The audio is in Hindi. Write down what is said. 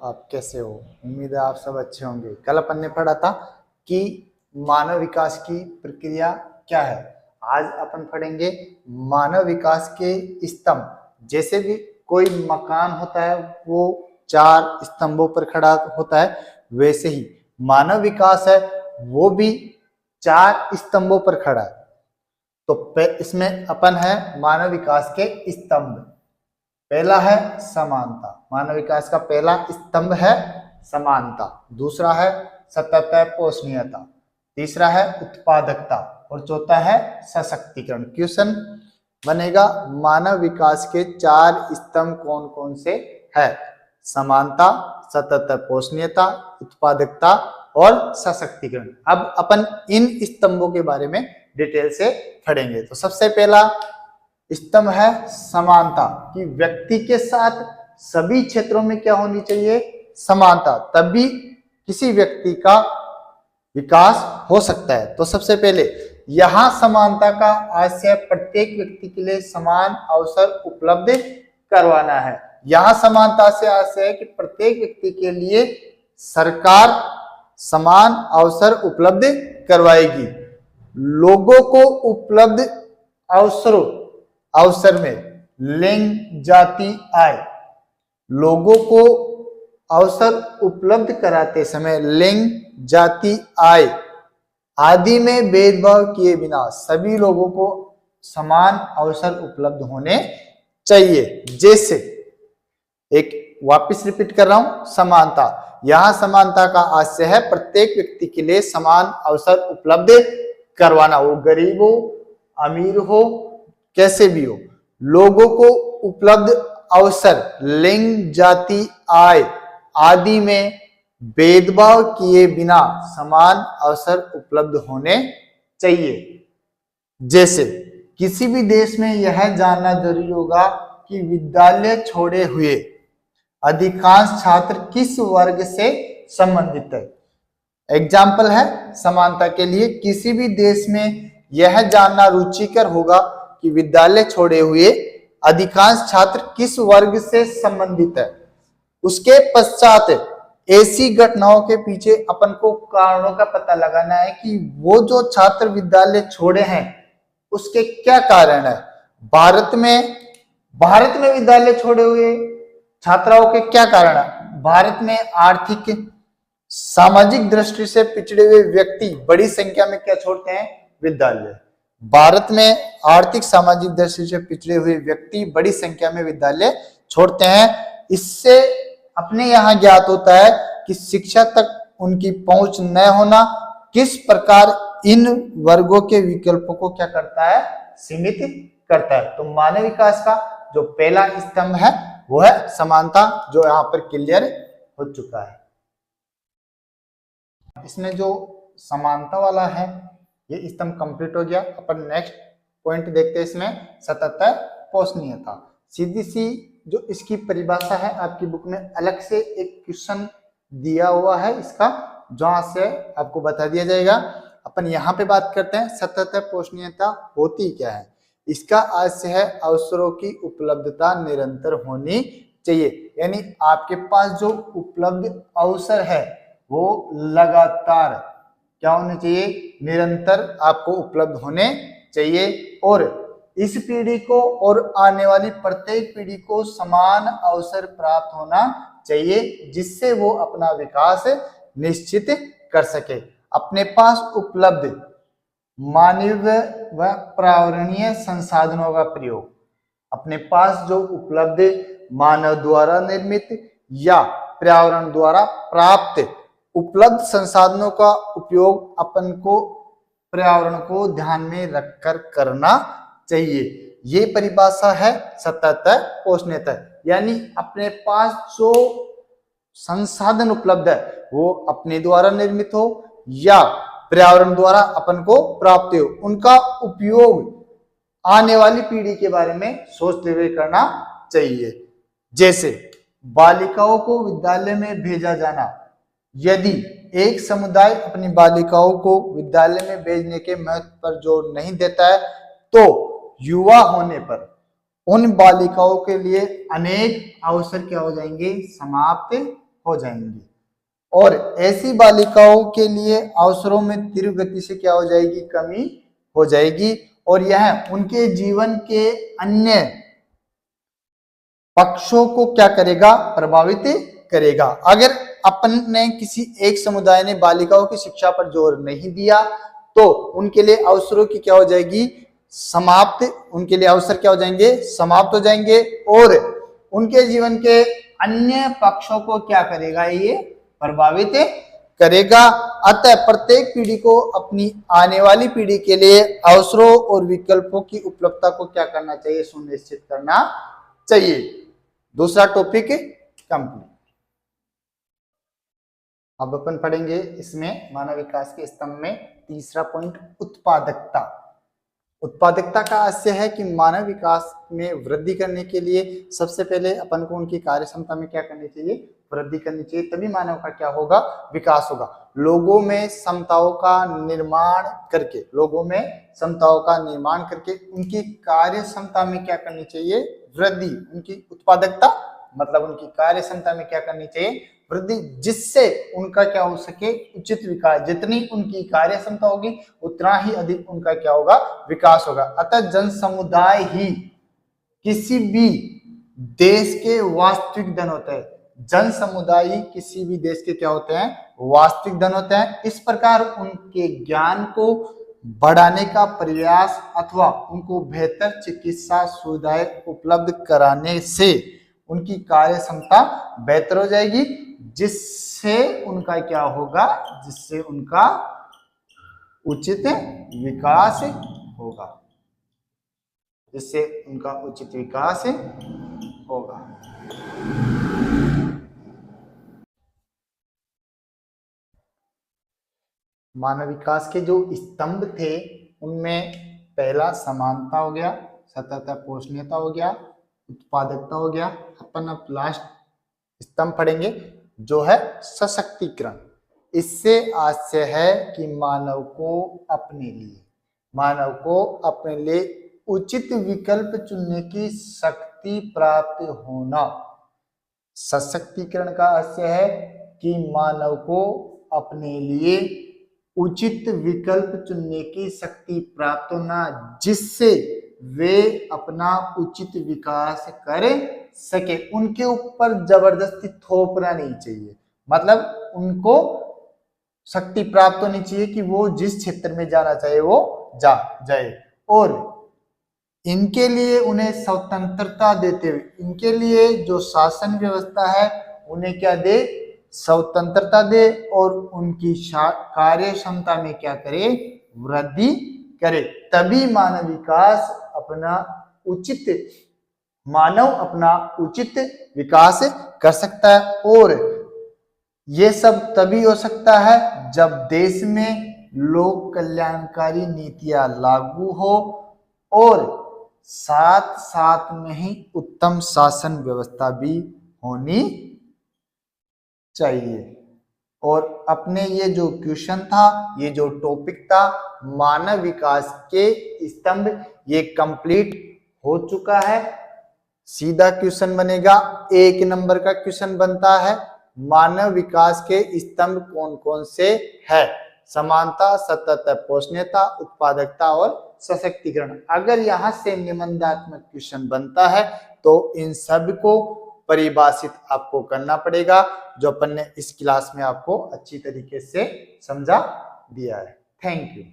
आप कैसे हो? उम्मीद है आप सब अच्छे होंगे। कल अपन ने पढ़ा था कि मानव विकास की प्रक्रिया क्या है। आज अपन पढ़ेंगे मानव विकास के स्तंभ। जैसे भी कोई मकान होता है वो 4 स्तंभों पर खड़ा होता है, वैसे ही मानव विकास है वो भी 4 स्तंभों पर खड़ा है। तो इसमें अपन है मानव विकास के स्तंभ। पहला है समानता। मानव विकास का पहला स्तंभ है समानता। दूसरा है सतत पोषणीयता। तीसरा है उत्पादकता और चौथा है सशक्तिकरण। क्वेश्चन बनेगा मानव विकास के 4 स्तंभ कौन कौन से है? समानता, सतत पोषणीयता, उत्पादकता और सशक्तिकरण। अब अपन इन स्तंभों के बारे में डिटेल से पढ़ेंगे। तो सबसे पहला स्तंभ है समानता, कि व्यक्ति के साथ सभी क्षेत्रों में क्या होनी चाहिए? समानता, तभी किसी व्यक्ति का विकास हो सकता है। तो सबसे पहले यहां समानता का आशय प्रत्येक व्यक्ति के लिए समान अवसर उपलब्ध करवाना है। यहां समानता से आशय है कि प्रत्येक व्यक्ति के लिए सरकार समान अवसर उपलब्ध करवाएगी। लोगों को उपलब्ध अवसर में लिंग, जाति, आय। लोगों को अवसर उपलब्ध कराते समय लिंग, जाति, आय आदि में भेदभाव किए बिना सभी लोगों को समान अवसर उपलब्ध होने चाहिए। जैसे एक वापस रिपीट कर रहा हूं, समानता। यहां समानता का आशय है प्रत्येक व्यक्ति के लिए समान अवसर उपलब्ध करवाना, वो गरीब हो, अमीर हो, कैसे भी हो। लोगों को उपलब्ध अवसर लिंग, जाति, आय आदि में भेदभाव किए बिना समान अवसर उपलब्ध होने चाहिए। जैसे किसी भी देश में यह जानना जरूरी होगा कि विद्यालय छोड़े हुए अधिकांश छात्र किस वर्ग से संबंधित है। एग्जाम्पल है समानता के लिए, किसी भी देश में यह जानना रुचिकर होगा कि विद्यालय छोड़े हुए अधिकांश छात्र किस वर्ग से संबंधित है। उसके पश्चात ऐसी घटनाओं के पीछे अपन को कारणों का पता लगाना है कि वो जो छात्र विद्यालय छोड़े हैं उसके क्या कारण है। भारत में विद्यालय छोड़े हुए छात्राओं के क्या कारण है? भारत में आर्थिक सामाजिक दृष्टि से पिछड़े हुए व्यक्ति बड़ी संख्या में क्या छोड़ते हैं? विद्यालय। भारत में आर्थिक सामाजिक दृष्टि से पिछड़े हुए व्यक्ति बड़ी संख्या में विद्यालय छोड़ते हैं। इससे अपने यहाँ ज्ञात होता है कि शिक्षा तक उनकी पहुंच न होना किस प्रकार इन वर्गों के विकल्पों को क्या करता है? सीमित करता है। तो मानव विकास का जो पहला स्तंभ है वो है समानता, जो यहाँ पर क्लियर हो चुका है। इसमें जो समानता वाला है ये स्तंभ कंप्लीट हो गया। अपन नेक्स्ट पॉइंट देखते हैं, इसमें सतत पोषणीयता। सीधी सी जो इसकी परिभाषा है आपकी बुक में अलग से एक क्वेश्चन दिया हुआ है इसका, जहां से आपको बता दिया जाएगा। अपन यहाँ पे बात करते हैं सतत पोषणीयता होती क्या है। इसका आशय है अवसरों की उपलब्धता निरंतर होनी चाहिए, यानी आपके पास जो उपलब्ध अवसर है वो लगातार क्या होने चाहिए? निरंतर आपको उपलब्ध होने चाहिए। और इस पीढ़ी को और आने वाली प्रत्येक पीढ़ी को समान अवसर प्राप्त होना चाहिए, जिससे वो अपना विकास निश्चित कर सके। अपने पास उपलब्ध मानव व पर्यावरणीय संसाधनों का प्रयोग, अपने पास जो उपलब्ध मानव द्वारा निर्मित या पर्यावरण द्वारा प्राप्त उपलब्ध संसाधनों का उपयोग अपन को पर्यावरण को ध्यान में रखकर करना चाहिए। ये परिभाषा है सतत पोषणीयता, यानी अपने पास जो संसाधन उपलब्ध है वो अपने द्वारा निर्मित हो या पर्यावरण द्वारा अपन को प्राप्त हो, उनका उपयोग आने वाली पीढ़ी के बारे में सोचते हुए करना चाहिए। जैसे बालिकाओं को विद्यालय में भेजा जाना। यदि एक समुदाय अपनी बालिकाओं को विद्यालय में भेजने के महत्व पर जोर नहीं देता है तो युवा होने पर उन बालिकाओं के लिए अनेक अवसर क्या हो जाएंगे? समाप्त हो जाएंगी और ऐसी बालिकाओं के लिए अवसरों में तीव्र गति से क्या हो जाएगी, कमी हो जाएगी और यह उनके जीवन के अन्य पक्षों को क्या करेगा, प्रभावित करेगा। अगर अपन ने किसी एक समुदाय ने बालिकाओं की शिक्षा पर जोर नहीं दिया तो उनके लिए अवसरों की क्या हो जाएगी, समाप्त, उनके लिए अवसर क्या हो जाएंगे, समाप्त हो जाएंगे और उनके जीवन के अन्य पक्षों को क्या करेगा, ये प्रभावित करेगा। अतः प्रत्येक पीढ़ी को अपनी आने वाली पीढ़ी के लिए अवसरों और विकल्पों की उपलब्धता को क्या करना चाहिए, सुनिश्चित करना चाहिए। दूसरा टॉपिक कंप्लीट। अब अपन पढ़ेंगे इसमें मानव विकास के स्तंभ में तीसरा पॉइंट, उत्पादकता। उत्पादकता का आशय है कि मानव विकास में वृद्धि करने के लिए सबसे पहले अपन को उनकी कार्य क्षमता में क्या करनी चाहिए, वृद्धि करनी चाहिए, तभी मानव का क्या होगा, विकास होगा। लोगों में समताओं का निर्माण करके, लोगों में समताओं का निर्माण करके उनकी कार्य क्षमता में क्या करनी चाहिए, वृद्धि। उनकी उत्पादकता मतलब उनकी कार्य क्षमता में क्या करनी चाहिए, वृद्धि, जिससे उनका क्या हो सके, उचित विकास। जितनी उनकी कार्य क्षमता होगी उतना ही अधिक उनका क्या होगा, विकास होगा। अतः जन समुदाय ही किसी भी देश के वास्तविक धन होते हैं। जन समुदाय ही किसी भी देश के क्या होते हैं, वास्तविक धन होते हैं। इस प्रकार उनके ज्ञान को बढ़ाने का प्रयास अथवा उनको बेहतर चिकित्सा सुविधाएं उपलब्ध कराने से उनकी कार्य क्षमता बेहतर हो जाएगी, जिससे उनका क्या होगा, जिससे उनका उचित विकास होगा, जिससे उनका उचित विकास होगा। मानव विकास के जो स्तंभ थे उनमें पहला समानता हो गया, सततता पोषणीयता हो गया, उत्पादकता हो गया। अपन अब लास्ट स्तंभ पढ़ेंगे जो है सशक्तिकरण। इससे आशय है कि मानव को अपने लिए उचित विकल्प चुनने की शक्ति प्राप्त होना। सशक्तिकरण का आशय है कि मानव को अपने लिए उचित विकल्प चुनने की शक्ति प्राप्त होना, जिससे वे अपना उचित विकास कर सके। उनके ऊपर जबरदस्ती थोपना नहीं चाहिए, मतलब उनको शक्ति प्राप्त होनी चाहिए कि वो जिस क्षेत्र में जाना चाहे वो जाए और इनके लिए उन्हें स्वतंत्रता देते हुए, इनके लिए जो शासन व्यवस्था है उन्हें क्या दे, स्वतंत्रता दे और उनकी कार्य क्षमता में क्या करे, वृद्धि करे। तभी मानव अपना उचित विकास कर सकता है और ये सब तभी हो सकता है जब देश में लोक कल्याणकारी नीतियां लागू हो और साथ साथ में ही उत्तम शासन व्यवस्था भी होनी चाहिए। और अपने ये जो क्वेश्चन था, ये जो टॉपिक था मानव विकास के स्तंभ, ये कंप्लीट हो चुका है। सीधा क्वेश्चन बनेगा, 1 नंबर का क्वेश्चन बनता है, मानव विकास के स्तंभ कौन कौन से है? समानता, सततता, पोषणीयता, उत्पादकता और सशक्तिकरण। अगर यहाँ से निबंधात्मक क्वेश्चन बनता है तो इन सब को परिभाषित आपको करना पड़ेगा, जो अपन ने इस क्लास में आपको अच्छी तरीके से समझा दिया है। Thank you.